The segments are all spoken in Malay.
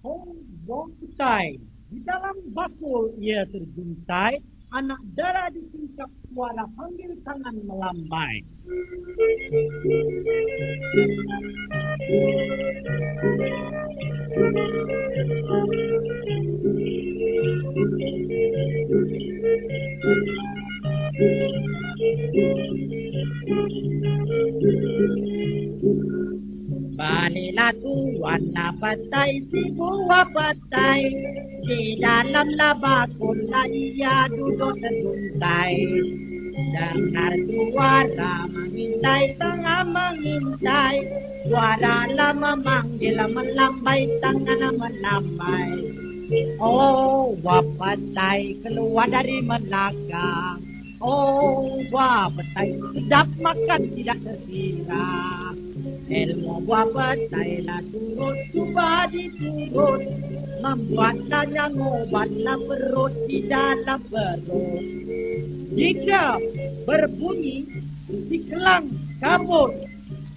Oh, wong petai. Di dalam bakul ia terjuntai, anak dara disingkap suara panggil tangan melambai. Balilah tuan na patay, si buah patay. Di dalam labakon na ia duduk terjuntai. Dengar suara mengintai, tengah mengintai. Suara lama memanggil melambai, tangan melambai. Oh, wapatai keluar dari Melaka. Oh, wapatai sedap makan tidak terkira. Ilmu wapatai lah turut, cuba diturut. Membuatnya ngobatlah perut di dalam perut. Jika berbunyi di kelang kabut,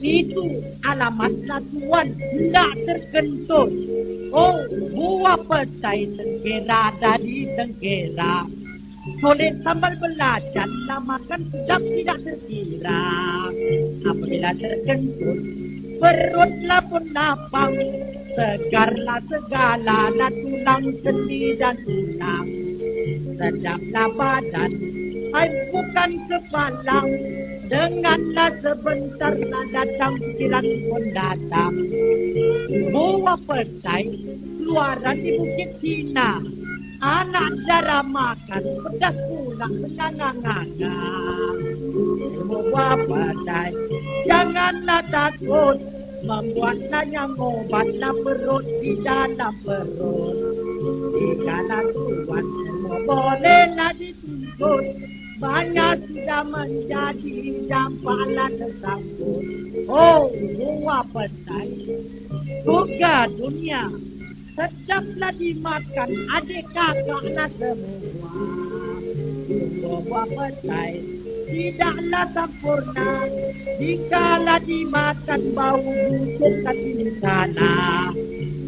itu alamatlah tuan tidak terkentut. Oh, buah petai tengkera dari tengkera. Soleh sambal belacan, lah makan sedap tidak terkira. Apabila terkentut, perutlah pun lapang. Segarlah segala, lah tulang sendi dan tulang. Sedaplah badan, hai bukan kepalang. Denganlah sebentar lah datang pikiran pun datang. Buah petai keluaran di Bukit Cina. Anak dara makan pedas pula menganga-nganga. Buah petai janganlah takut, membuatlah yang obatlah perut di dalam perut. Jikalau tuan semua bolehlah dituntut, banyak sudah menjadi dampaklah tersangkut. Oh, buah petai surga dunia, sedaplah dimakan adik kakaklah semua. Buah petai tidaklah sempurna, jikalau dimakan bau busuk di sana.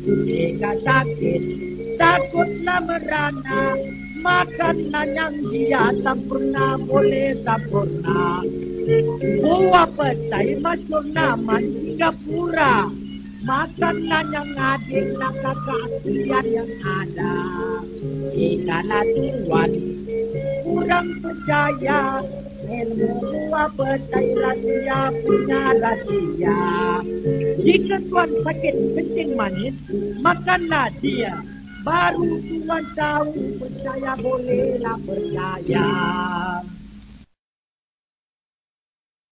Jika sakit takutlah merana, makanlah yang dia sempurna boleh sempurna. Buah petai masuk nama Singapura, makanlah yang adiklah kakak sekalian yang ada. Jikalau tuan kurang percaya, ilmu buah petai rahsia punya rahsia. Jika tuan sakit kencing manis, makanlah dia. Baru tuan tahu percaya bolehlah percaya.